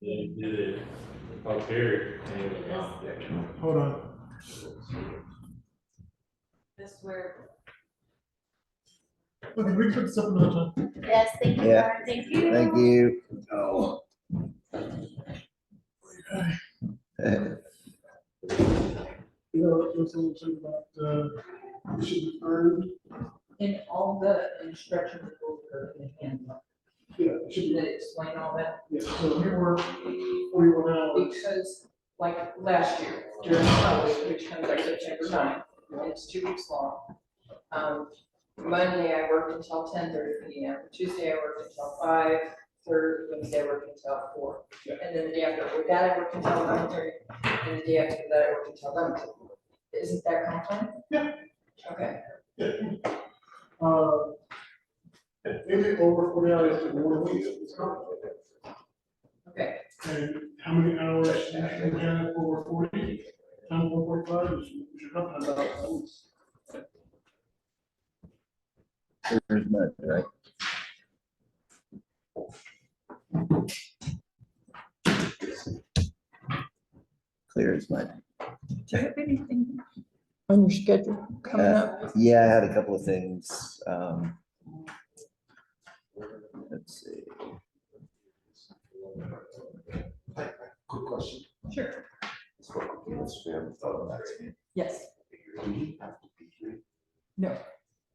They did it up here. Hold on. This where. Okay, we put something on time. Yes, thank you. Yeah. Thank you. Thank you. Oh. You know, there's something about, it should be earned. In all the instructions that go in the handbook, Yeah, it should should be. they explain all that? Yeah, so we work 41 hours. Because like last year, during the holiday, which comes up September 9th, and it's 2 weeks long. Monday I worked until 10:30 p.m., Tuesday I worked until 5, Wednesday I worked until 4. And then the day after that I worked until 9:30, and the day after that I worked until 11:30. Isn't that compliant? Yeah. Okay. Anything over 40 hours in 1 week is complicated. Okay. And how many hours you have over 40? Times 1.5 is your company about a week. There's much, right? Clear as mud. Do you have anything on your schedule coming up? Yeah, I had a couple of things. Let's see. Quick question. Sure. Yes. Do we have to be here? No,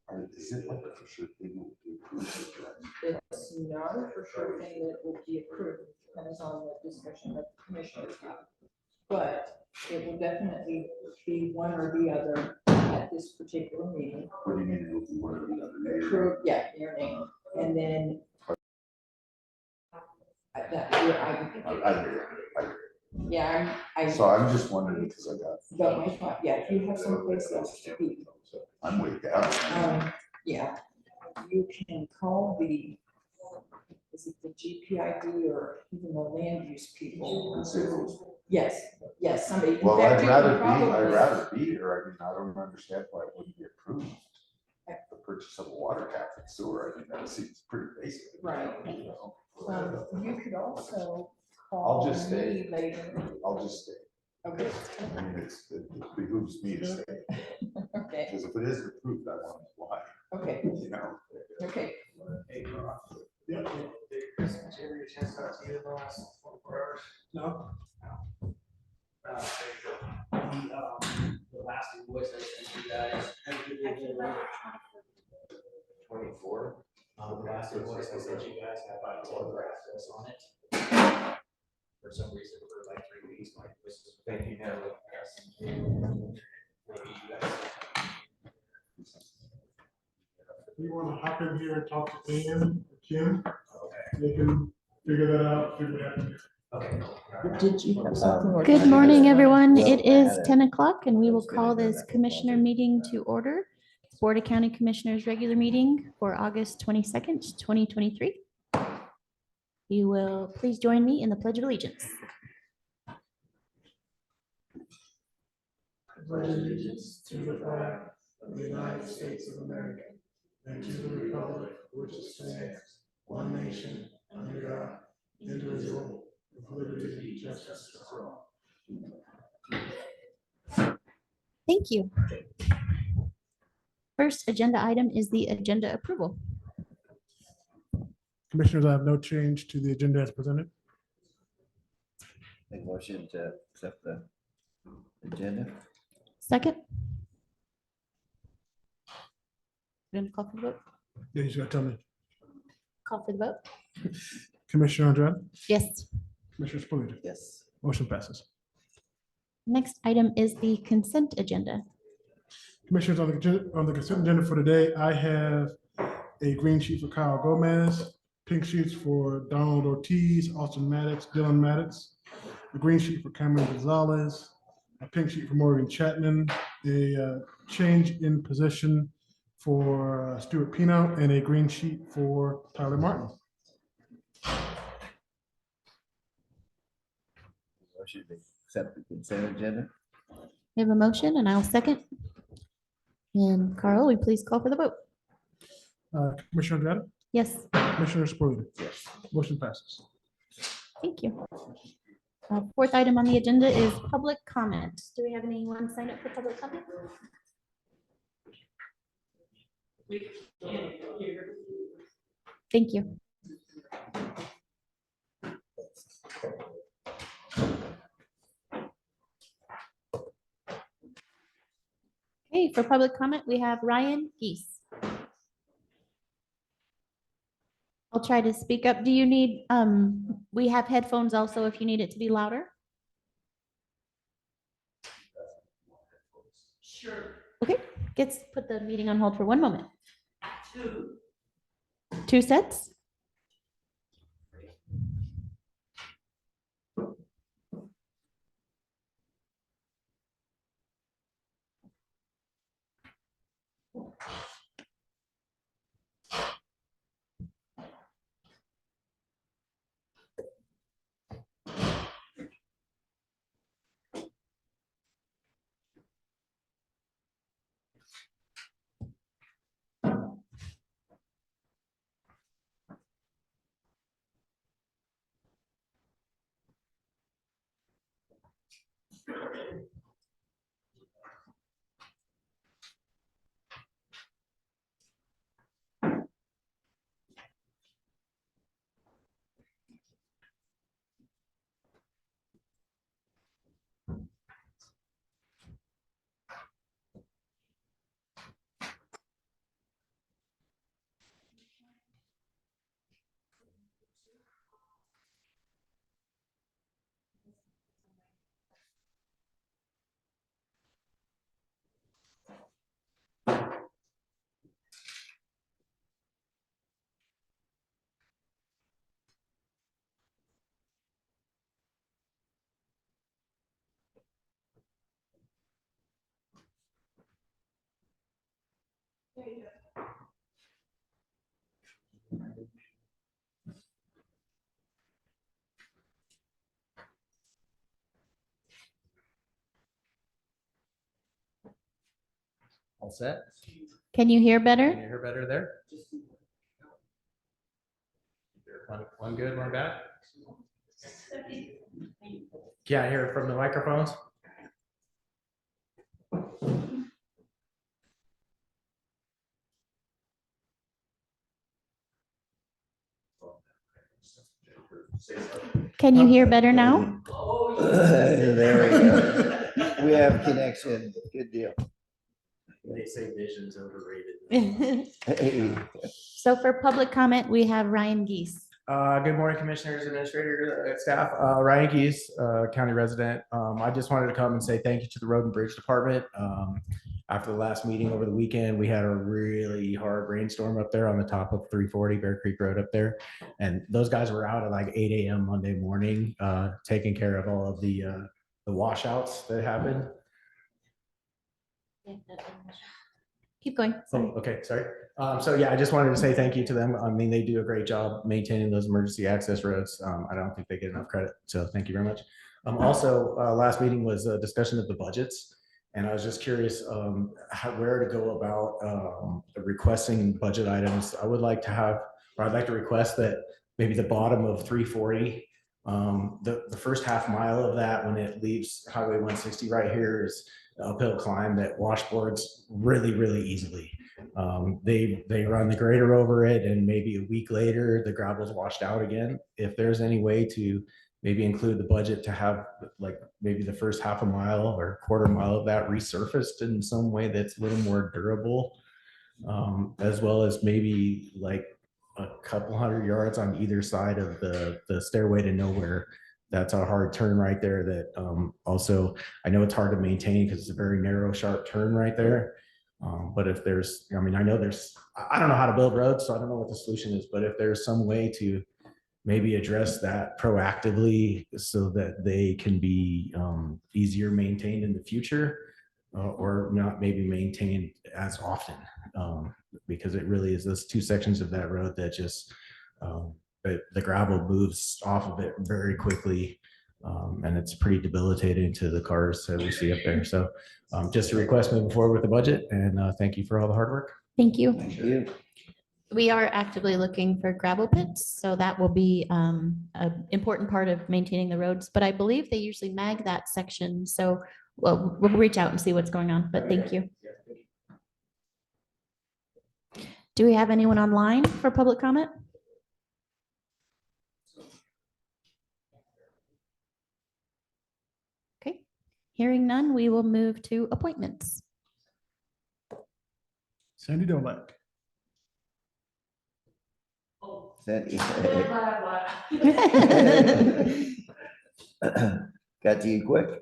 Or is it like a for sure thing that we approve it? it's not a for sure thing that will be approved, depends on the discussion that the commissioners have. But it will definitely be one or the other at this particular meeting. What do you mean it'll be one or the other? Approve, yeah, your name, and then that, I hear you. yeah, I, So I'm just wondering because I got. but my thought, yeah, if you have someplace else to be, I'm way down. yeah, you can call the, is it the GPID or even the land use people? Yes, yes, somebody. in Well, fact, I'd you rather can be, I'd probably- rather be here. I mean, I don't understand why it wouldn't be approved. The purchase of a water tap and sewer, I mean, that seems pretty basic. Right. You know? You could also I'll call just stay. me later. I'll just stay. Okay, I mean, it behooves me to stay. okay, Because if it isn't approved, I want to why, okay, you know? okay. Yeah. Jerry, a chance to talk to you in the last 24 hours? No. The last invoice I sent you guys. 24. The last invoice I sent you guys had about 12 graphics on it. For some reason, for like 3 weeks, my invoice was thank you now. Maybe you guys. You want to hop in here and talk to Dan, or Kim? They can figure that out, figure it out. Okay. Did you have something? or- Good morning, everyone. Well, It I is had a- 10 o'clock and we I will was gonna call do this that, but commissioner I'll do meeting that. to order. Board of County Commissioners regular meeting for August 22nd, 2023. You will please join me in the Pledge of Allegiance. Pledge allegiance to the flag of the United States of America and to the republic which stands one nation under God, indivisible, with liberty and justice for all. Thank you. First agenda item is the agenda approval. Commissioners, I have no change to the agenda as presented. Make motion to accept the agenda. Second. Going to call for the vote? Yeah, you just gotta tell me. Call for the vote? Commissioner Andrade, Yes. Commissioner Spillier, Yes. motion passes. Next item is the consent agenda. Commissioners, on the consent agenda for today, I have a green sheet for Kyle Gomez, pink sheets for Donald Ortiz, Austin Maddox, Dylan Maddox, a green sheet for Cameron Gonzalez, a pink sheet for Morgan Chapman, a change in position for Stuart Pino, and a green sheet for Tyler Martin. Motion to accept the consent agenda. We have a motion and I'll second. And Carl, will you please call for the vote? Commissioner Andrade, Yes. Commissioner Spillier, Yes. motion passes. Thank you. Fourth item on the agenda is public comment. Do we have anyone sign up for public comment? Thank you. Okay, for public comment, we have Ryan Geese. I'll try to speak up. Do you need, we have headphones also if you need it to be louder. Sure. Okay, let's put the meeting on hold for one moment. Two sets? All set? Can you hear Can you better? hear better there? One good, one bad? Can't hear it from the microphones? Can you hear better now? There we go. We have connection. Good deal. They say vision's overrated. Hey, So for public comment, we have Ryan Geese. Good morning, commissioners, administrator, staff. Ryan Geese, county resident. I just wanted to come and say thank you to the Road and Bridge Department. After the last meeting over the weekend, we had a really hard rainstorm up there on the top of 340 Bear Creek Road up there. And those guys were out at like 8 a.m. Monday morning, taking care of all of the washouts that happened. Keep going. Oh, Sorry. okay, sorry. So yeah, I just wanted to say thank you to them. I mean, they do a great job maintaining those emergency access roads. I don't think they get enough credit. So thank you very much. Also, last meeting was a discussion of the budgets. And I was just curious where to go about requesting budget items. I would like to have, or I'd like to request that maybe the bottom of 340, the first half mile of that when it leaves Highway 160 right here is uphill climb that washboards really, really easily. They run the grader over it and maybe a week later the gravel's washed out again. If there's any way to maybe include the budget to have like maybe the first half a mile or quarter mile of that resurfaced in some way that's a little more durable, as well as maybe like a couple hundred yards on either side of the stairway to nowhere. That's a hard turn right there that also, I know it's hard to maintain because it's a very narrow, sharp turn right there. But if there's, I mean, I know there's, I don't know how to build roads, so I don't know what the solution is, but if there's some way to maybe address that proactively so that they can be easier maintained in the future, or not maybe maintained as often, because it really is those two sections of that road that just, the gravel moves off of it very quickly, and it's pretty debilitating to the cars that we see up there. So just a request moving forward with the budget, and thank you for all the hard work. Thank you. thank you. We are actively looking for gravel pits, so that will be an important part of maintaining the roads. But I believe they usually mag that section, so we'll reach out and see what's going on. But thank you. Do we have anyone online for public comment? Okay, hearing none, we will move to appointments. Sandy Dolak. Sandy. Got to you quick.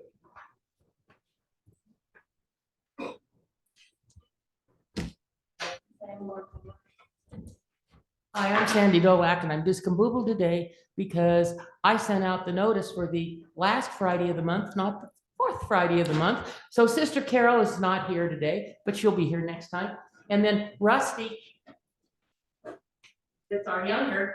Hi, I'm Sandy Dolak, and I'm discombobulated today because I sent out the notice for the last Friday of the month, not the fourth Friday of the month. So Sister Carol is not here today, but she'll be here next time. And then Rusty, that's our younger,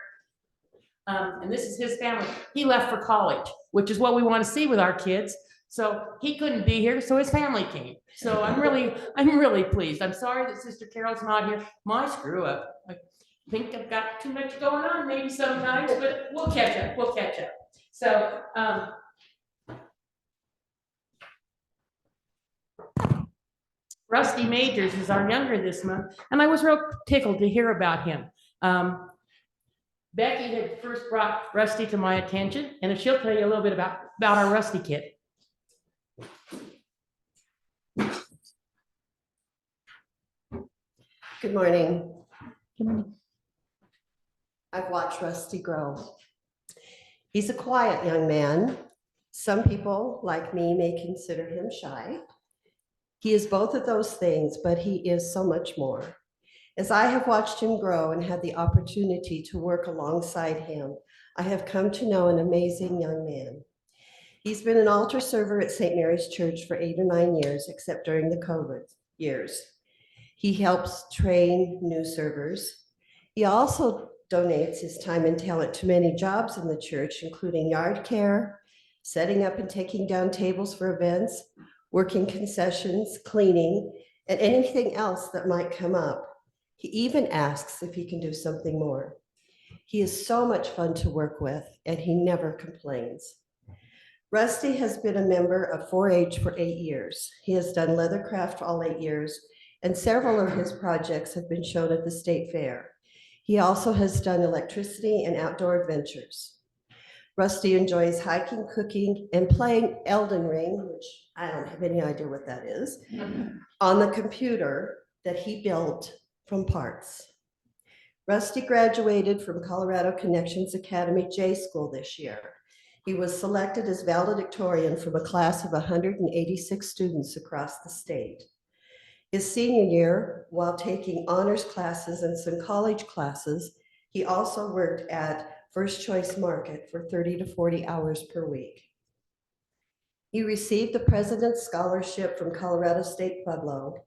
and this is his family. He left for college, which is what we want to see with our kids. So he couldn't be here, so his family came. So I'm really pleased. I'm sorry that Sister Carol's not here. My screw up. I think I've got too much going on maybe sometimes, but we'll catch up. We'll catch up. So Rusty Majors is our younger this month, and I was real tickled to hear about him. Becky had first brought Rusty to my attention, and she'll tell you a little bit about our Rusty kid. Good morning. Good morning. I've watched Rusty grow. He's a quiet young man. Some people, like me, may consider him shy. He is both of those things, but he is so much more. As I have watched him grow and had the opportunity to work alongside him, I have come to know an amazing young man. He's been an altar server at St. Mary's Church for 8 or 9 years, except during the COVID years. He helps train new servers. He also donates his time and talent to many jobs in the church, including yard care, setting up and taking down tables for events, working concessions, cleaning, and anything else that might come up. He even asks if he can do something more. He is so much fun to work with, and he never complains. Rusty has been a member of 4-H for 8 years. He has done leathercraft for all 8 years, and several of his projects have been shown at the state fair. He also has done electricity and outdoor adventures. Rusty enjoys hiking, cooking, and playing Elden Ring, which I don't have any idea what that is, on the computer that he built from parts. Rusty graduated from Colorado Connections Academy J School this year. He was selected as valedictorian from a class of 186 students across the state. His senior year, while taking honors classes and some college classes, he also worked at First Choice Market for 30 to 40 hours per week. He received the President's Scholarship from Colorado State Pueblo.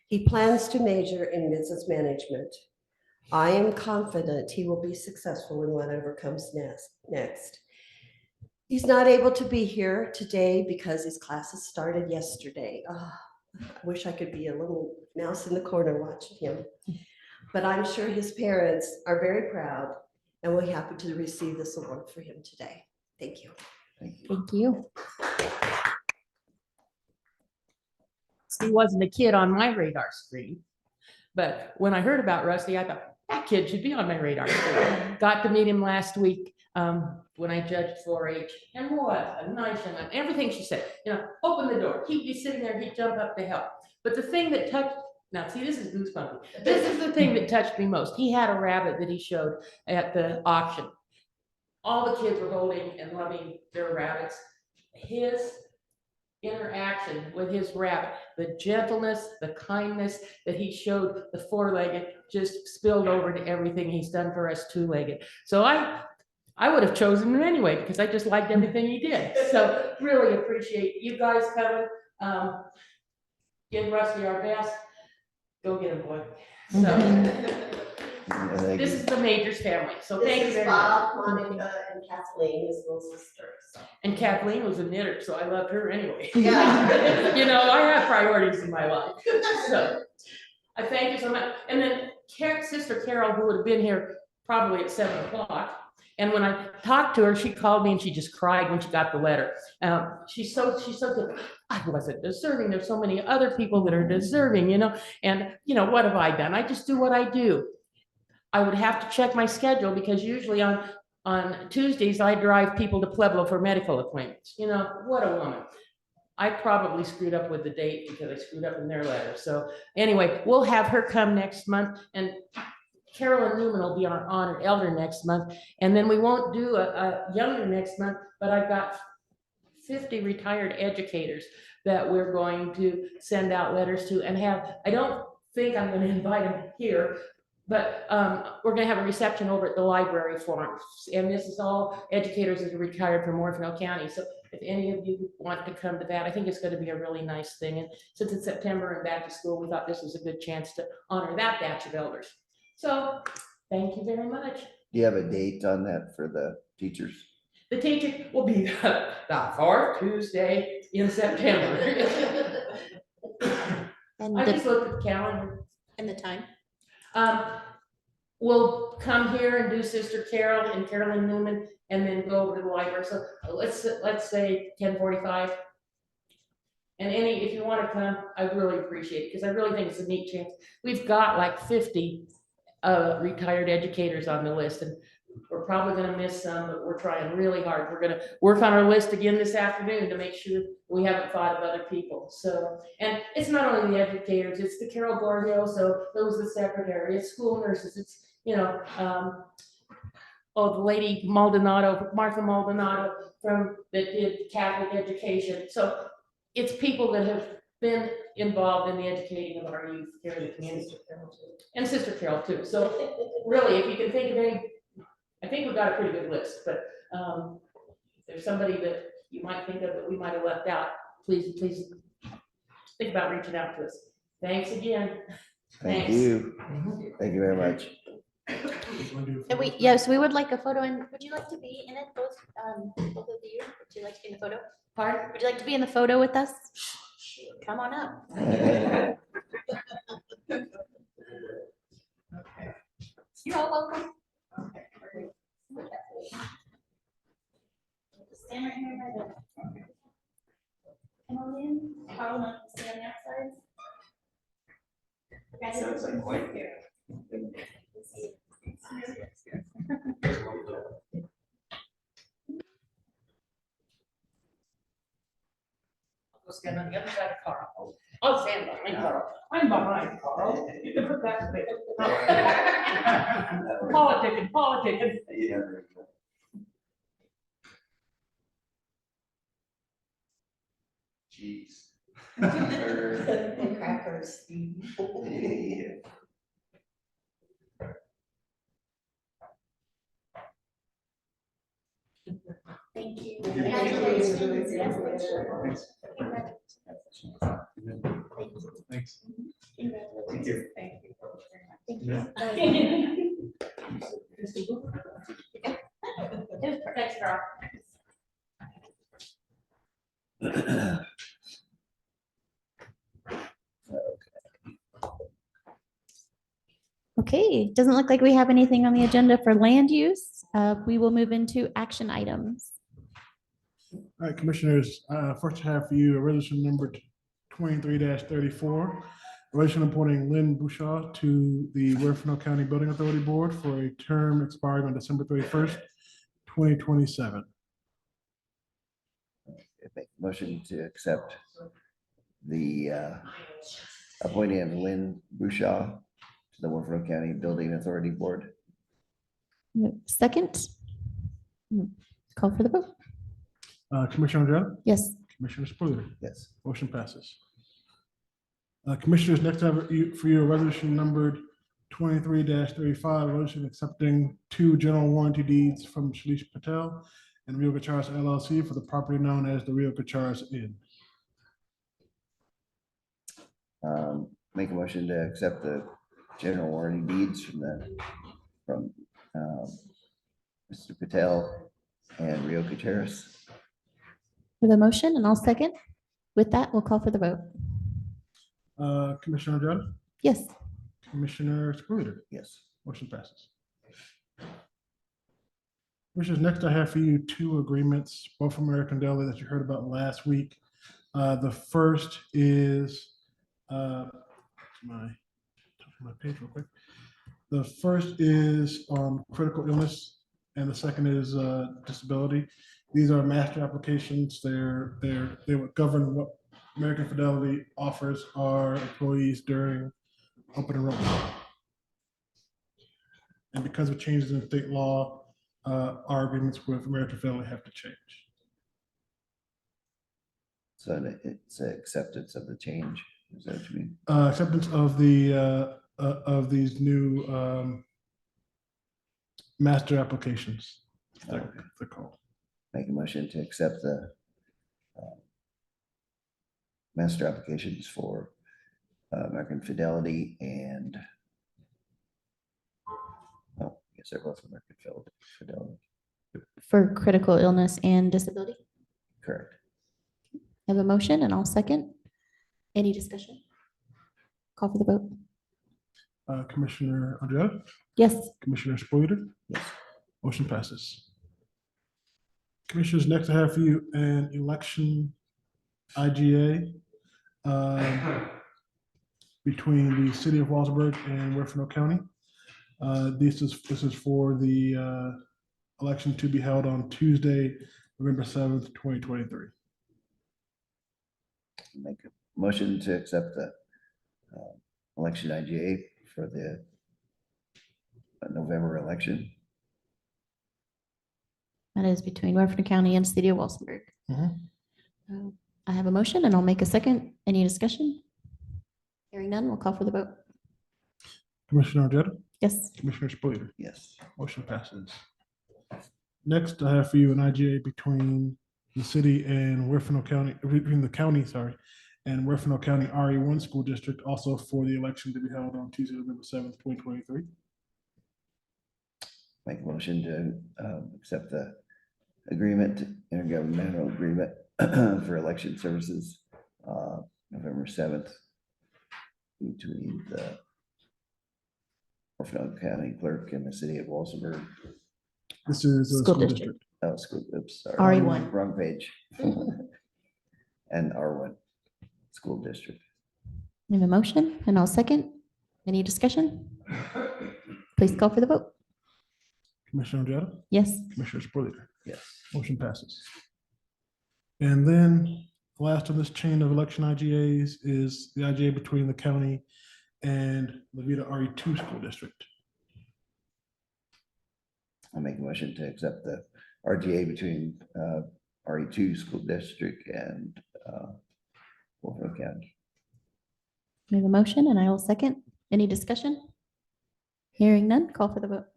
He plans to major in business management. I am confident he will be successful in whatever comes next. He's not able to be here today because his classes started yesterday. I wish I could be a little mouse in the corner watching him. But I'm sure his parents are very proud and we're happy to receive this award for him today. Thank you. Thank you. He wasn't a kid on my radar screen, but when I heard about Rusty, I thought that kid should be on my radar screen. Got to meet him last week when I judged 4-H, and what a nice young man. Everything she said, open the door. He'd be sitting there, he'd jump up to help. But the thing that touched, now see, this is goosebumpy. This is the thing that touched me most. He had a rabbit that he showed at the auction. All the kids were holding and loving their rabbits. His interaction with his rabbit, the gentleness, the kindness that he showed the 4-legged just spilled over to everything he's done for us 2-legged. So I would have chosen him anyway because I just liked everything he did. So really appreciate you guys coming. Give Rusty our best. Go get him, boy. So this is the Majors family. So thank you This is very Bob, much. Monica, and Kathleen, his little sister. So. And Kathleen was a knitter, so I loved her anyway. Yeah. I have priorities in my life. So I thank you so much. And then Sister Carol, who would have been here probably at 7 o'clock. And when I talked to her, she called me and she just cried when she got the letter. She's so good. I wasn't deserving. There's so many other people that are deserving, and what have I done? I just do what I do. I would have to check my schedule because usually on Tuesdays, I drive people to Pueblo for medical appointments. What a woman. I probably screwed up with the date because I screwed up in their letter. So anyway, we'll have her come next month, and Carolyn Newman will be our honored elder next month. And then we won't do a younger next month, but I've got 50 retired educators that we're going to send out letters to and have. I don't think I'm going to invite them here, but we're going to have a reception over at the library for them. And this is all educators that are retired from Huerfano County. So if any of you want to come to that, I think it's going to be a really nice thing. And since it's September and back to school, we thought this was a good chance to honor that batch of elders. So thank you very much. Do you have a date on that for the teachers? The teacher will be the fourth Tuesday in September. And I just looked at the calendar. and the time. We'll come here and do Sister Carol and Carolyn Newman and then go over to the library. So let's say 10:45. And if you want to come, I really appreciate it because I really think it's a neat chance. We've got like 50 retired educators on the list, and we're probably going to miss some, but we're trying really hard. We're going to work on our list again this afternoon to make sure we haven't thought of other people. So, and it's not only the educators, it's the Carol Gordio, so those the secretary, it's school nurses, it's, the lady Maldonado, Martha Maldonado that did Catholic education. So it's people that have been involved in the educating of our youth here in the community. And Sister Carol too. So really, if you can think of any, I think we've got a pretty good list, but if there's somebody that you might think of that we might have left out, please think about reaching out to us. Thanks again. Thank Thanks. you. Thank you very much. And yes, we would like a photo. And would you like to be in it, both of you? Would you like to be in the photo? Pardon? Would you like to be in the photo with us? Come on up. You're all welcome. Stand right here by the. Come on in. Carl, want to stand outside? Sounds like quite here. I'll stand on the other side of Carl. I'll stand behind Carl. I'm behind Carl. You can put that there. Politicking. Yeah. Jeez. And crackers. Yeah. Thank you. Congratulations. Yes. Thanks. Thank you. Thank you. Thanks, Carl. Okay, doesn't look like we have anything on the agenda for land use. We will move into action items. All right, Commissioners, first I have for you a resolution number 23-34, a resolution appointing Lynn Bouchard to the Huerfano County Building Authority Board for a term expiring on December 31st, 2027. Make a motion to accept the appointing of Lynn Bouchard to the Huerfano County Building Authority Board. Second. Call for the vote. Commissioner Odell? Yes. Commissioner Spillier? Yes. Motion passes. Commissioners, next I have for you a resolution numbered 23-35, resolution accepting 2 general warranty deeds from Shalish Patel and Rio Gutierrez LLC for the property known as the Rio Gutierrez Inn. Make a motion to accept the general warranty deeds from Mr. Patel and Rio Gutierrez. For the motion, and I'll second. With that, we'll call for the vote. Commissioner Odell? Yes. Commissioner Spruill. Yes. Motion passes. Commissioners, next I have for you two agreements, both from American Deli that you heard about last week. The first is my page real quick. The first is on critical illness, and the second is disability. These are master applications. They would govern what American Fidelity offers our employees during open enrollment. And because of changes in state law, our agreements with American Fidelity have to change. So it's acceptance of the change. Is that what you mean? Acceptance of these new master applications. They're called. Make a motion to accept the master applications for American Fidelity and oh, yes, they're both American Fidelity. For critical illness and disability. Correct. I have a motion and I'll second. Any discussion? Call for the vote. Commissioner Andrea, Yes. Commissioner Spruill. Yes. Motion passes. Commissioners, next I have for you an election IGA between the city of Walsenburg and Huerfano County. This is for the election to be held on Tuesday, November 7th, 2023. Make a motion to accept the election IGA for the November election. That is between Huerfano County and City of Walsenburg. I have a motion and I'll make a second. Any discussion? Hearing none, we'll call for the vote. Commissioner Ojeda, Yes. Commissioner Spruill. Yes. Motion passes. Next, I have for you an IGA between the city and Huerfano County, between the county, sorry, and Huerfano County RE1 School District, also for the election to be held on Tuesday, November 7th, 2023. Make a motion to accept the agreement, intergovernmental agreement for election services, November 7th, between the Huerfano County Clerk and the city of Walsenburg. This is a School school district. district. Oh, school, oops, sorry. RE1. Wrong page. And R1 School District. I have a motion and I'll second. Any discussion? Please call for the vote. Commissioner Ojeda, Yes. Commissioner Spruill. Yes. Motion passes. And then last on this chain of election IGAs is the IGA between the county and Levita RE2 School District. I'll make a motion to accept the RGA between RE2 School District and Huerfano County. We have a motion and I will second. Any discussion? Hearing none, call for the vote.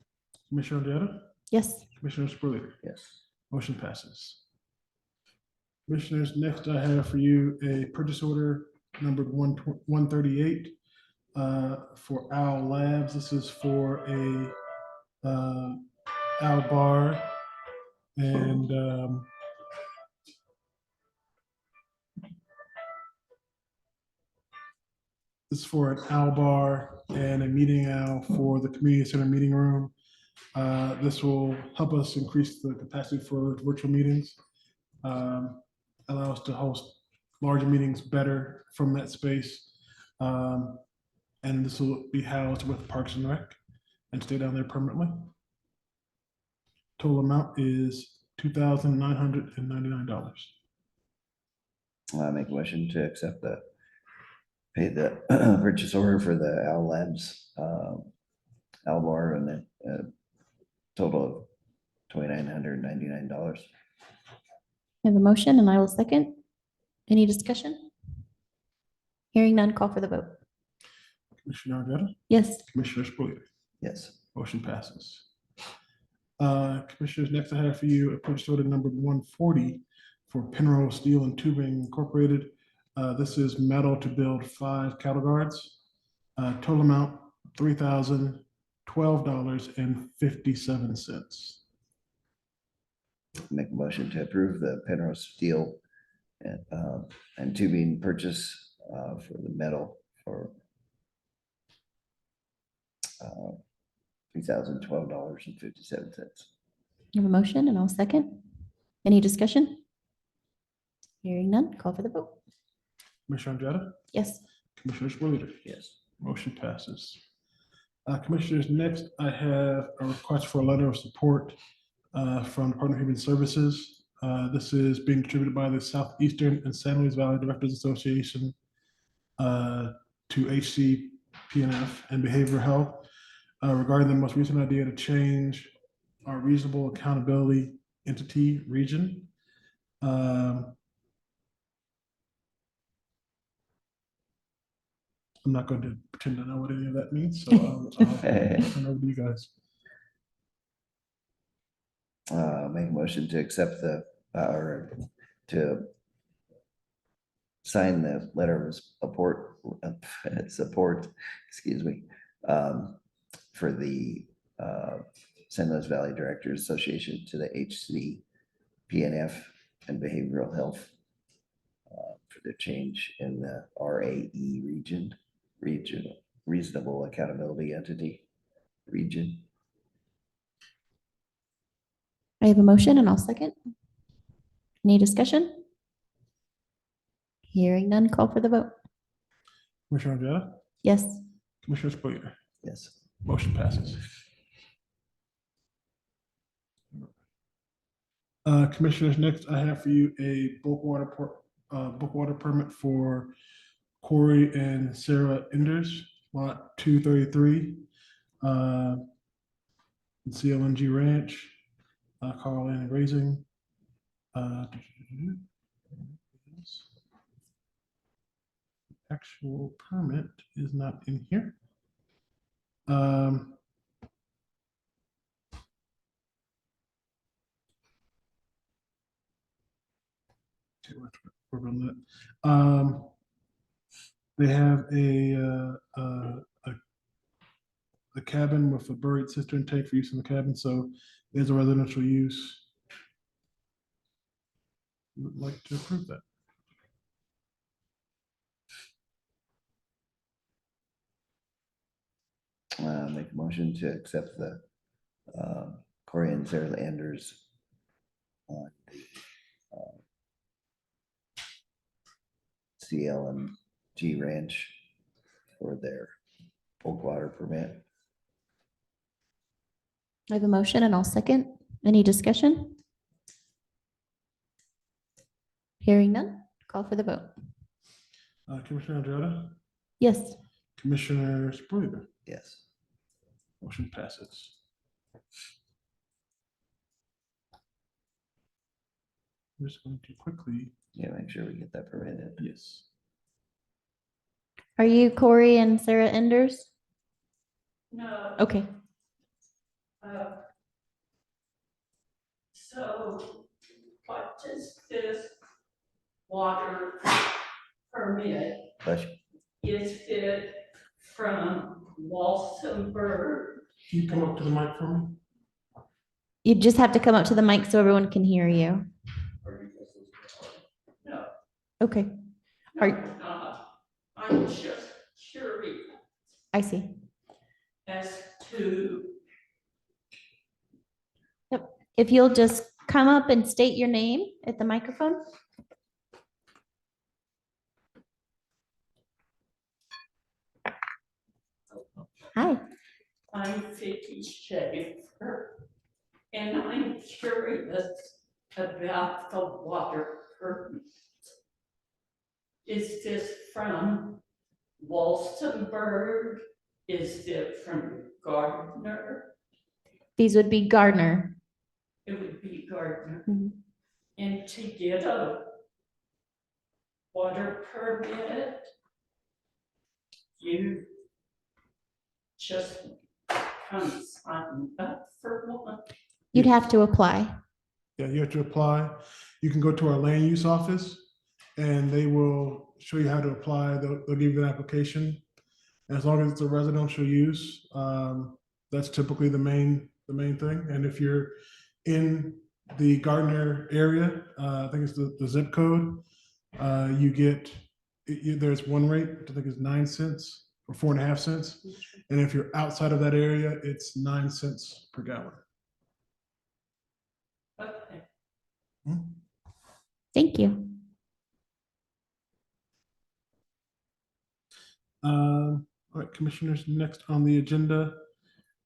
Commissioner Ojeda, Yes. Commissioner Spruill. Yes. Motion passes. Commissioners, next I have for you a purchase order numbered 138 for Owl Labs. This is for a Owl Bar and this is for an Owl Bar and a meeting owl for the community center meeting room. This will help us increase the capacity for virtual meetings, allow us to host larger meetings better from that space. And this will be housed with Parks and Rec and stay down there permanently. Total amount is $2,999. I make a motion to accept the pay the purchase order for the Owl Labs Owl Bar and the total of $2,999. I have a motion and I will second. Any discussion? Hearing none, call for the vote. Commissioner Ojeda, Yes. Commissioner Spruill. Yes. Motion passes. Commissioners, next I have for you a purchase order number 140 for Penrose Steel and Tubing Incorporated. This is metal to build 5 cattle guards. Total amount $3,012.57. Make a motion to approve the Penrose Steel and tubing purchase for the metal for $3,012.57. You have a motion and I'll second. Any discussion? Hearing none, call for the vote. Commissioner Odetta, Yes. Commissioner Spillier. Yes. Motion passes. Commissioners, next I have a request for a letter of support from Department of Human Services. This is being contributed by the Southeastern and San Luis Valley Directors Association to HCPNF and Behavioral Health regarding the most recent idea to change our reasonable accountability entity region. I'm not going to pretend I know what any of that means, so I'll turn over to you guys. Make a motion to accept or to sign the letter of support, excuse me, for the San Luis Valley Directors Association to the HCPNF and Behavioral Health for the change in the RAE regional reasonable accountability entity region. I have a motion and I'll second. Any discussion? Hearing none, call for the vote. Commissioner Odetta, Yes. Commissioner Spillier. Yes. Motion passes. Commissioners, next I have for you a bulk water permit for Corey and Sarah Enders, lot 233, CLNG Ranch, Carl Land Grazing. Actual permit is not in here. They have a cabin with a buried cistern tank for use in the cabin, so there's a residential use. We would like to approve that. Make a motion to accept the Corey and Sarah Landers on the CLNG Ranch for their bulk water permit. I have a motion and I'll second. Any discussion? Hearing none, call for the vote. Commissioner Odetta, Yes. Commissioner Spillier. Yes. Motion passes. I'm just going to quickly. Yeah, make sure we get that permitted. Yes. Are you Corey and Sarah Enders? No. Okay. So what does this water permit? Is it from Walsenburg? Can you come up to the mic for me? You just have to come up to the mic so everyone can hear you. No. Okay, No, I'm just curious I see. as to, Yep. If you'll just come up and state your name at the microphone. Hi. I'm Vicky Schaefer, and I'm curious about the water permit. Is this from Walsenburg? Is it from Gardner? These would be Gardner. It would be Gardner. Mhm. And to get a water permit, you just come sign up for one. You'd have to apply. Yeah, you have to apply. You can go to our land use office and they will show you how to apply. They'll give you an application. As long as it's a residential use, that's typically the main thing. And if you're in the Gardner area, I think it's the zip code, you get, there's one rate, which I think is 9 cents or 4.5 cents. And if you're outside of that area, it's 9 cents per gallon. Okay. Thank you. All right, commissioners, next on the agenda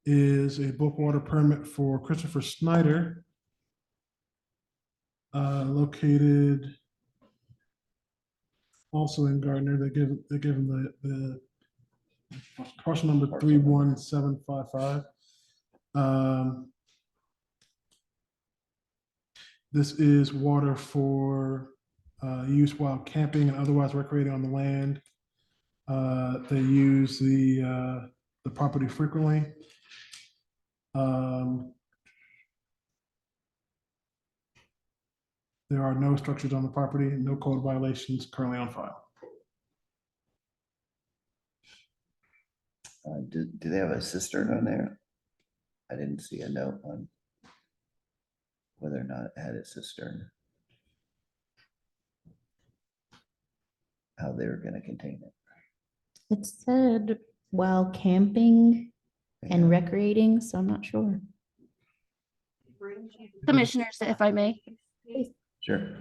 is a bulk water permit for Christopher Snyder, located also in Gardner. They give him the parcel number 31755. This is water for use while camping and otherwise recreating on the land. They use the property frequently. There are no structures on the property, no code violations currently on file. Do they have a cistern on there? I didn't see a note on whether or not it had a cistern. How they were gonna contain it. It said while camping and recreating, so I'm not sure. Commissioners, if I may, Sure.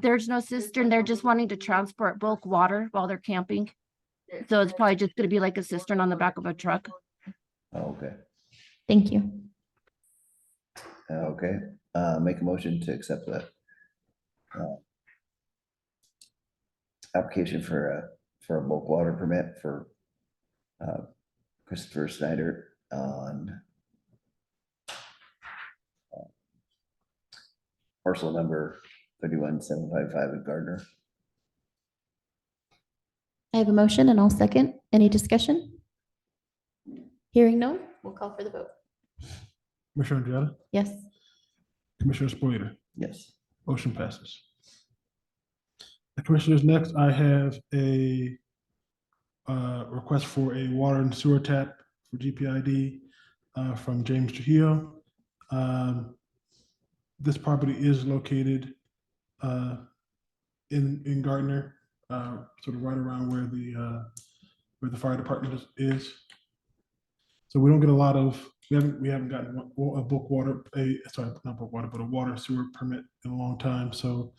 there's no cistern. They're just wanting to transport bulk water while they're camping. So it's probably just gonna be like a cistern on the back of a truck. Oh, okay. Thank you. Okay, make a motion to accept that. Application for a bulk water permit for Christopher Snyder on parcel number 31755 in Gardner. I have a motion and I'll second. Any discussion? Hearing none, we'll call for the vote. Commissioner Andriotta, Yes. Commissioner Spillier, Yes. motion passes. The commissioners, next I have a request for a water and sewer tap for GPID from James Trujillo. This property is located in Gardner, sort of right around where the fire department is. So we don't get a lot of, we haven't gotten a bulk water, not bulk water, but a water and sewer permit in a long time. So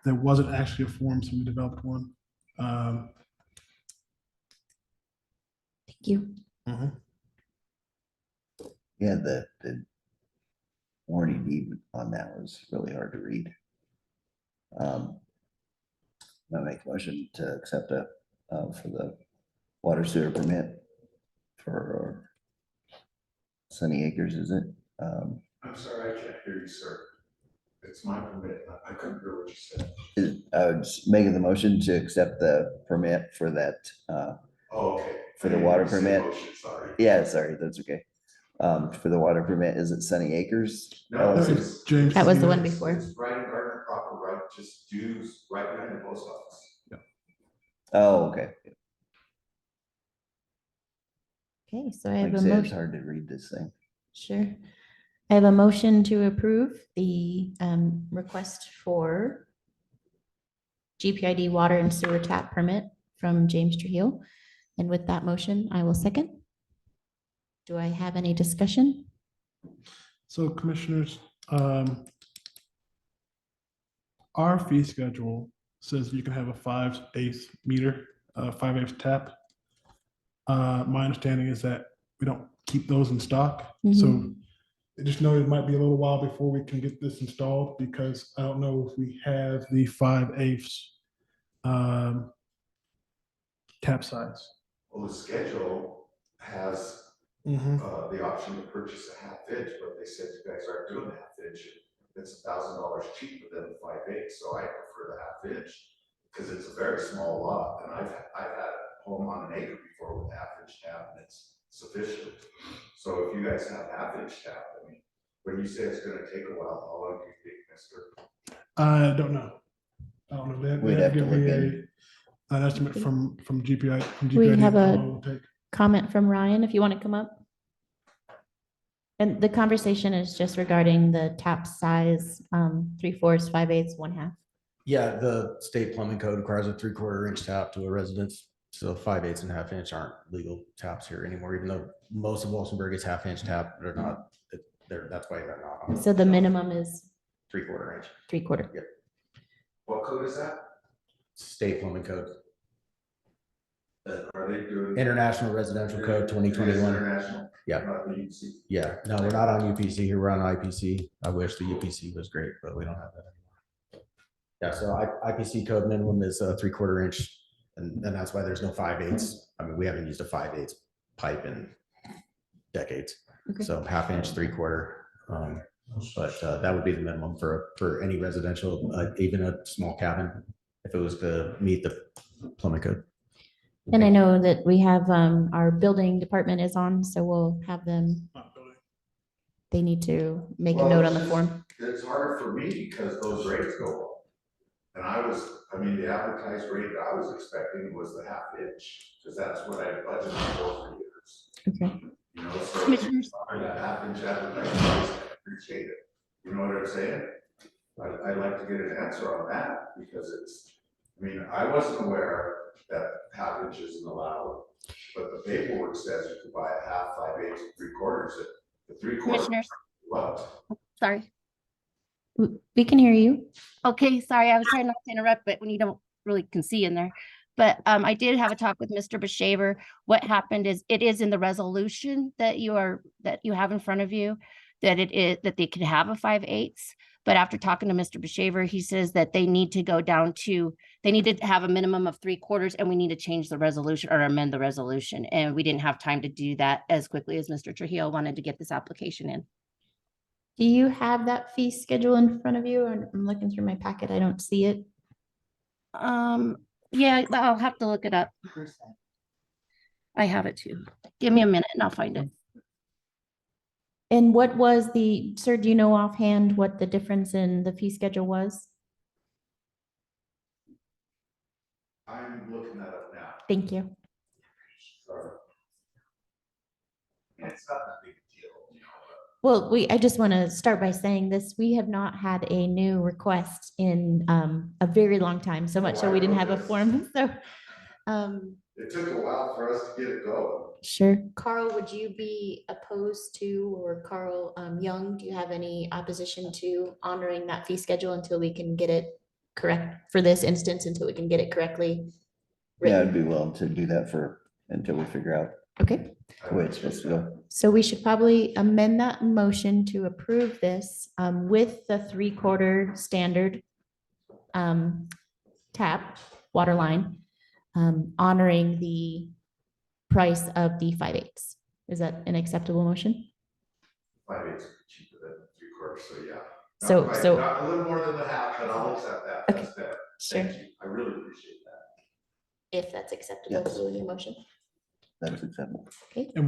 there wasn't actually a form, so we developed one. Thank you. Yeah, the warning deed on that was really hard to read. I make a motion to accept it for the water sewer permit for Sunny Acres, is it? I'm sorry, I can't hear you, sir. It's my permit. I couldn't hear what you said. I was making the motion to accept the permit for that, Oh, okay. for the I didn't water hear you say permit. motion, sorry. Yeah, sorry, that's okay. For the water permit, is it Sunny Acres? No, That it's was James. That was the Trujillo. one before. It's right in Gardner proper, right, just dues, right behind the post office. Oh, okay. Okay, so I Like have I a said, it's motion. hard to read this thing. Sure. I have a motion to approve the request for GPID water and sewer tap permit from James Trujillo. And with that motion, I will second. Do I have any discussion? So commissioners, our fee schedule says you can have a 5/8 meter, 5/8 tap. My understanding is that we don't keep those in stock. So I just know it might be a little while before we can get this installed because I don't know if we have the 5/8 tap size. Well, the schedule has the option to purchase a half inch, but they said you guys aren't doing the half inch. It's $1,000 cheaper than the 5/8, so I prefer the half inch because it's a very small lot, and I've had a home on an acre before with half inch tap, and it's sufficient. So if you guys have half inch tap, I mean, when you say it's gonna take a while, how long do you think, mister? I don't know. I don't know. They We'd have have to given me look in. an estimate from GPI. We have how a long it will take. comment from Ryan, if you want to come up. And the conversation is just regarding the tap size, 3/4, 5/8, 1/2. Yeah, the state plumbing code requires a 3/4 inch tap to a residence. So 5/8 and ½ inch aren't legal taps here anymore, even though most of Walsenburg is ½ inch tap, they're not, that's why they're not. on So the shelf. minimum is 3/4 inch, 3/4. What code is that? state plumbing code, Are they doing? International Residential Code It is 2021. International. Yeah. Not the UC. Yeah, no, we're not on UPC here, we're on IPC. I wish the UPC was great, but we don't have that anymore. Yeah, so IPC code minimum is 3/4 inch, and that's why there's no 5/8. I mean, we haven't used a 5/8 pipe in decades. Okay. So ½ inch, 3/4. But that would be the minimum for any residential, even a small cabin, if it was to meet the plumbing code. And I know that we have, our building department is on, so we'll have them, they need to make a Well, note it's on the just- form. It's hard for me because those rates go up. And the advertised rate I was expecting was the ½ inch, because that's what I budgeted for years. Okay. You know, so Commissioners. for that ½ inch advertised price, I appreciate it. You know what I'm saying? I'd like to get an answer on that, because I wasn't aware that ½ inch isn't allowed. But the paperwork says you can buy a half, 5/8, 3/4. The 3/4. Commissioners, What? sorry. We can hear you. Okay, sorry, I was trying not to interrupt, but when you don't really can see in there. But I did have a talk with Mr. Beshaver. What happened is it is in the resolution that you have in front of you, that it is that they could have a 5/8. But after talking to Mr. Beshaver, he says that they need to go down to, they need to have a minimum of 3/4, and we need to change the resolution or amend the resolution. And we didn't have time to do that as quickly as Mr. Trujillo wanted to get this application in. Do you have that fee schedule in front of you? I'm looking through my packet. I don't see it. Yeah, I'll have to look it up. I have it too. Give me a minute and I'll find it. And what was sir, do you know offhand what the difference in the fee schedule was? I'm looking that up now. Thank you. Sorry. It's not that big a deal, you know. Well, I just want to start by saying this, we have not had a new request in a very long time, so much so we didn't have a form, so. It took a while for us to get it going. Sure. Carl, would you be opposed to, or Carl Young, do you have any opposition to honoring that fee schedule until we can get it correct for this instance, until we can get it correctly Yeah, I'd written? be willing to do that until we figure out Okay, the way it's supposed to go. so we should probably amend that motion to approve this with the 3/4 standard tap water line, honoring the price of the 5/8. Is that an acceptable motion? 5/8 is cheaper than 3/4, so yeah. So- Not quite- so- not a little more than the half, but I'll accept that. Okay. That's better. Sure. Thank you. I really appreciate that. If that's acceptable Yes. to your motion. That's acceptable. And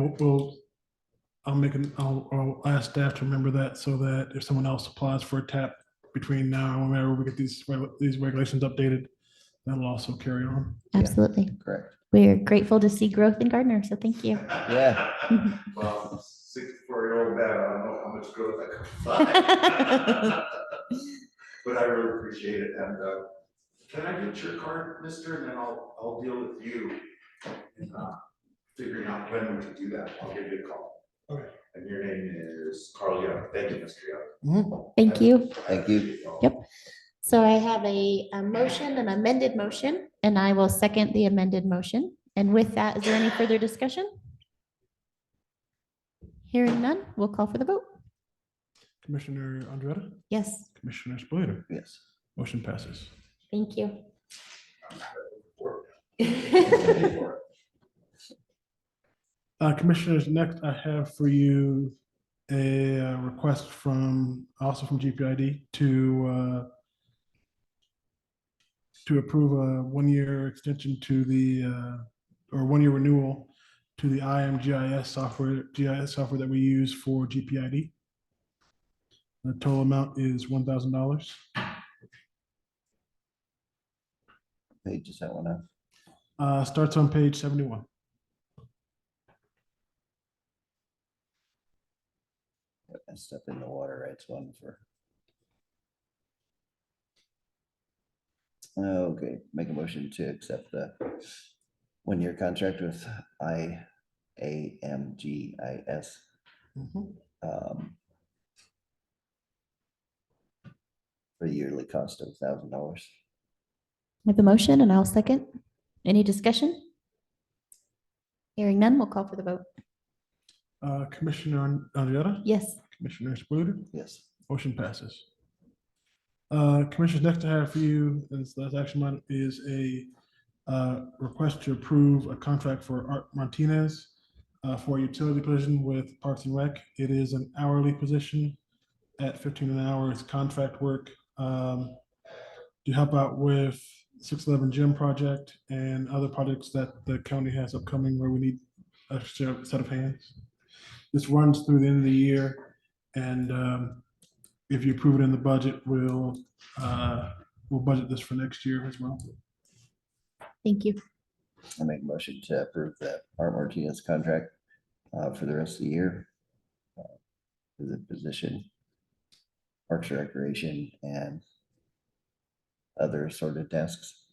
I'll ask staff to remember that, so that if someone else applies for a tap between now and whenever we get these regulations updated, that'll also carry on. Absolutely. Correct. We're grateful to see growth in Gardner, so thank you. Yeah. Well, 64-year-old man, I don't know how much growth I could find. But I really appreciate it, and can I get your card, mister, and then I'll deal with you in figuring out when we can do that. I'll give you a call. Okay. And your name is Carl Young. Thank you, Mr. Young. Thank you. Thank you. Yep. So I have a motion, an amended motion, and I will second the amended motion. And with that, is there any further discussion? Hearing none, we'll call for the vote. Commissioner Andretta, Yes, Commissioner Spillier, Yes. motion passes. thank you. Commissioners, next I have for you a request also from GPID to approve a 1-year extension to or 1-year renewal to the GIS software that we use for GPID. The total amount is $1,000. Page is that one up? Starts on page 71. And step in the water rights one for. Okay, make a motion to accept the one-year contract with IAMGIS. Mhm. For a yearly cost of $1,000. I have a motion and I'll second. Any discussion? Hearing none, we'll call for the vote. Commissioner Andreetta, Yes. Commissioner Spillier, Yes. motion passes. Commissioners, next I have for you, this last action item is a request to approve a contract for Art Martinez for a utility position with Parks and Rec. It is an hourly position at 15 an hour. It's contract work to help out with 611 gym project and other projects that the county has upcoming where we need a set of hands. This runs through the end of the year, and if you approve it in the budget, we'll budget this for next year as well. Thank you. I make a motion to approve the Art Martinez contract for the rest of the year. For the position, Parks and Recreation and other assorted tasks.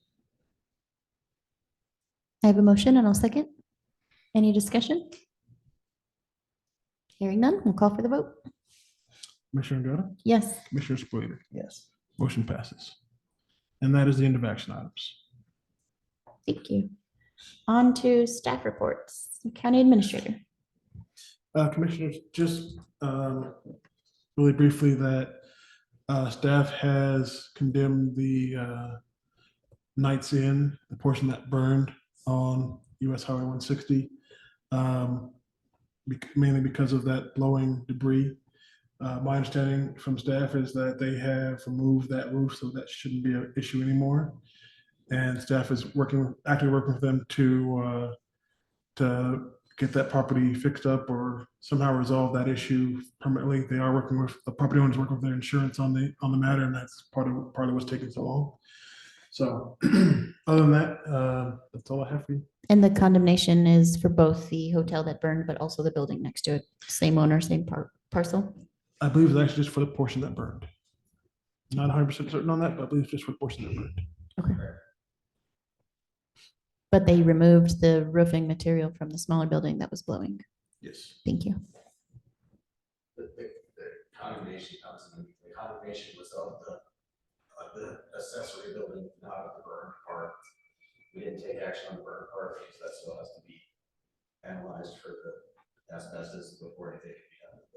I have a motion and I'll second. Any discussion? Hearing none, we'll call for the vote. Commissioner Andreetta, Yes. Commissioner Spillier, Yes. motion passes. And that is the end of action items. Thank you. On to staff reports. County Administrator. Commissioners, just really briefly that staff has condemned the Knights Inn, the portion that burned on US Highway 160, mainly because of that blowing debris. My understanding from staff is that they have removed that roof, so that shouldn't be an issue anymore. And staff is actively working with them to get that property fixed up or somehow resolve that issue permanently. They are working with the property owners, working with their insurance on the matter, and that's part of what's taking so long. So other than that, that's all I have for you. And the condemnation is for both the hotel that burned, but also the building next to it. Same owner, same parcel. I believe it's actually just for the portion that burned. Not 100% certain on that, but I believe it's just for the portion that burned. Okay. But they removed the roofing material from the smaller building that was blowing. Yes. Thank you. The condemnation comes in, the condemnation was of the accessory building, not of the burn part. We didn't take action on the burn part because that still has to be analyzed for the asbestos before anything can be done to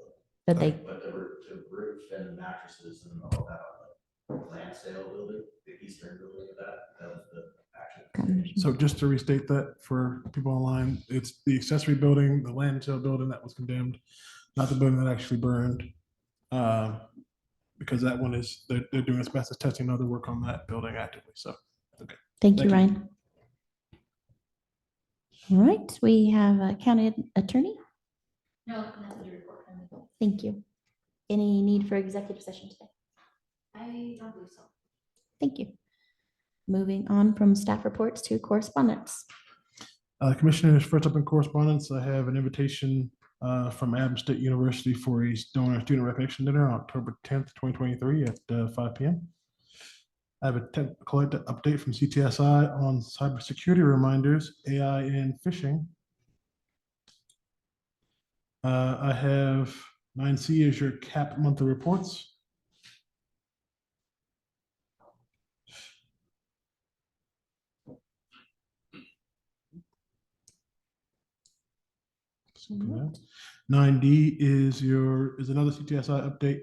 the building. But the roof and mattresses and all that on the land sale building, the eastern building of that was the action. So just to restate that for people online, it's the accessory building, the land sale building that was condemned, not the building that actually burned. Because that one is, they're doing asbestos testing and other work on that building actively. So, okay. Thank you, Ryan. All right, we have a county attorney. No, nothing to report. Thank you. Any need for executive session today? I don't believe so. Thank you. Moving on from staff reports to correspondence. Commissioners, first up in correspondence, I have an invitation from Adams State University for a donor student recognition dinner on October 10th, 2023 at 5 p.m. I have a technical update from CTSI on cybersecurity reminders, AI and phishing. I have 9C as your CAP monthly reports. Okay. 9D is another CTSI update,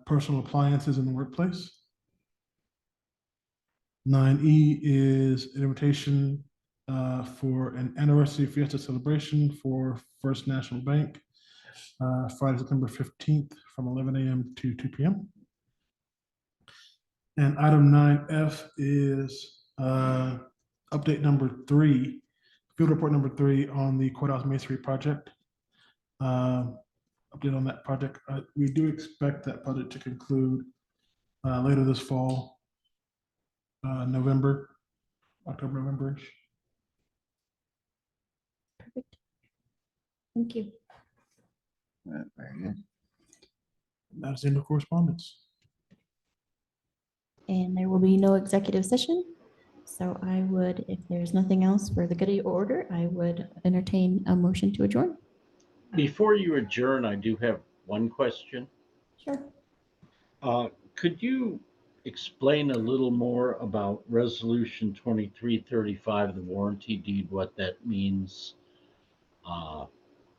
personal appliances in the workplace. 9E is an invitation for an anniversary fiesta celebration for First National Bank, Friday, September 15th from 11 a.m. to 2 p.m. And item 9F is update number 3, field report number 3 on the courthouse masonry project. Update on that project. We do expect that project to conclude later this fall, November, October, November-ish. Perfect. Thank you. Very good. That's the end of correspondence. And there will be no executive session. So I would, if there's nothing else for the good of your order, I would entertain a motion to adjourn. Before you adjourn, I do have one question. Sure. Could you explain a little more about Resolution 2335, the warranty deed, what that means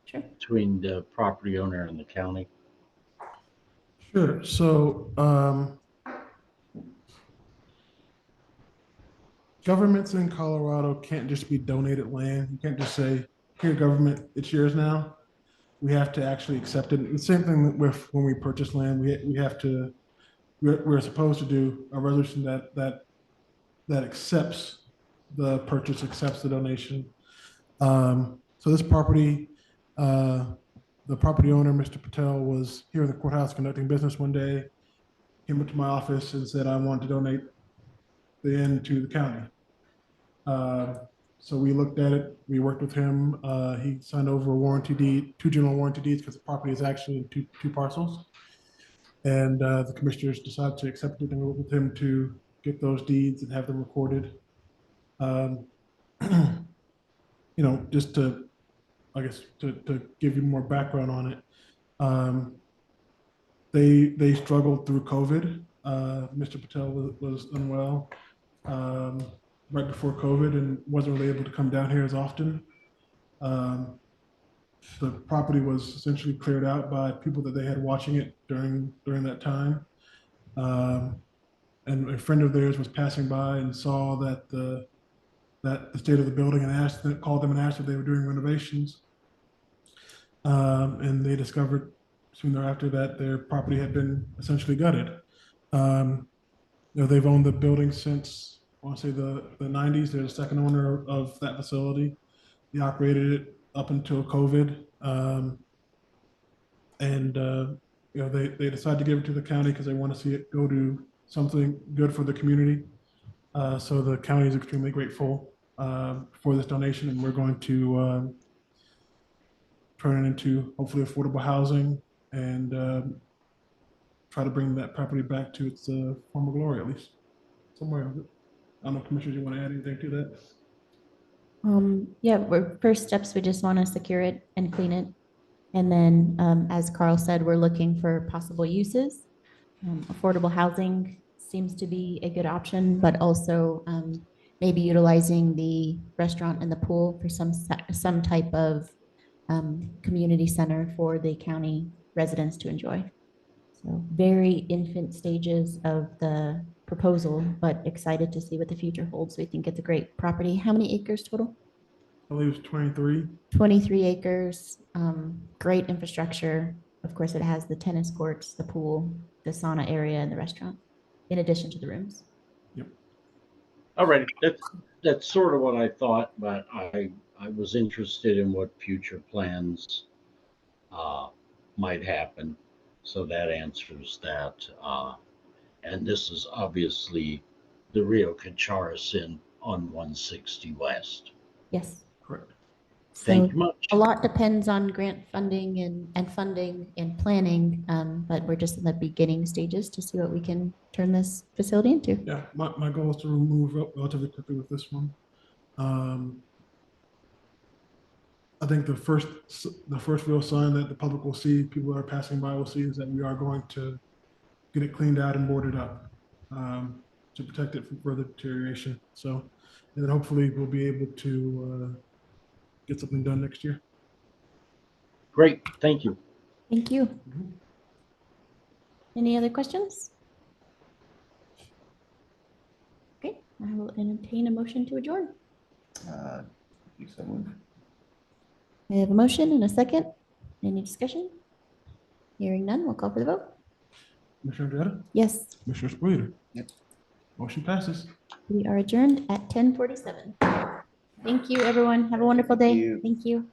Sure. between the property owner and the county? Sure. So governments in Colorado can't just be donated land. You can't just say, here, government, it's yours now. We have to actually accept it. The same thing with when we purchase land, we have to, we're supposed to do a resolution that accepts the purchase, accepts the donation. So this property, the property owner, Mr. Patel, was here in the courthouse conducting business one day, came up to my office and said, I want to donate the end to the county. So we looked at it, we worked with him. He signed over a warranty deed, 2 general warranty deeds, because the property is actually in two parcels. And the commissioners decided to accept it and work with him to get those deeds and have them recorded. You know, just to, I guess, to give you more background on it. They struggled through COVID. Mr. Patel was unwell right before COVID and wasn't really able to come down here as often. The property was essentially cleared out by people that they had watching it during that time. And a friend of theirs was passing by and saw that the state of the building and called them and asked if they were doing renovations. And they discovered soon thereafter that their property had been essentially gutted. You know, they've owned the building since, I want to say the 90s. They're the second owner of that facility. They operated it up until COVID. You know, they decided to give it to the county because they want to see it go to something good for the community. So the county is extremely grateful for this donation, and we're going to turn it into hopefully affordable housing and try to bring that property back to its former glory, at least somewhere. I don't know, commissioners, you want to add anything to that? Yeah, first steps, we just want to secure it and clean it. And then, as Carl said, we're looking for possible uses. Affordable housing seems to be a good option, but also maybe utilizing the restaurant and the pool for some type of community center for the county residents to enjoy. So very infant stages of the proposal, but excited to see what the future holds. We think it's a great property. How many acres total? I believe it's 23. 23 acres, great infrastructure. Of course, it has the tennis courts, the pool, the sauna area, and the restaurant, in addition to the rooms. Yep. All right, that's sort of what I thought, but I was interested in what future plans might happen. So that answers that. And this is obviously the Rio Cacharis in on 160 West. Yes. Correct. Thank you much. A lot depends on grant funding and funding and planning, but we're just in the beginning stages to see what we can turn this facility into. Yeah, my goal is to move relatively quickly with this one. I think the first real sign that the public will see, people that are passing by will see, is that we are going to get it cleaned out and boarded up to protect it from further deterioration. So, and then hopefully we'll be able to get something done next year. Great, thank you. Thank you. Any other questions? Okay, I will entertain a motion to adjourn. So move. I have a motion and a second. Any discussion? Hearing none, we'll call for the vote. Commissioner Andretta? Yes, Commissioner Spillier? Yep. Motion passes. we are adjourned at 10:47. Thank you, everyone. Have a wonderful day. you. Thank you.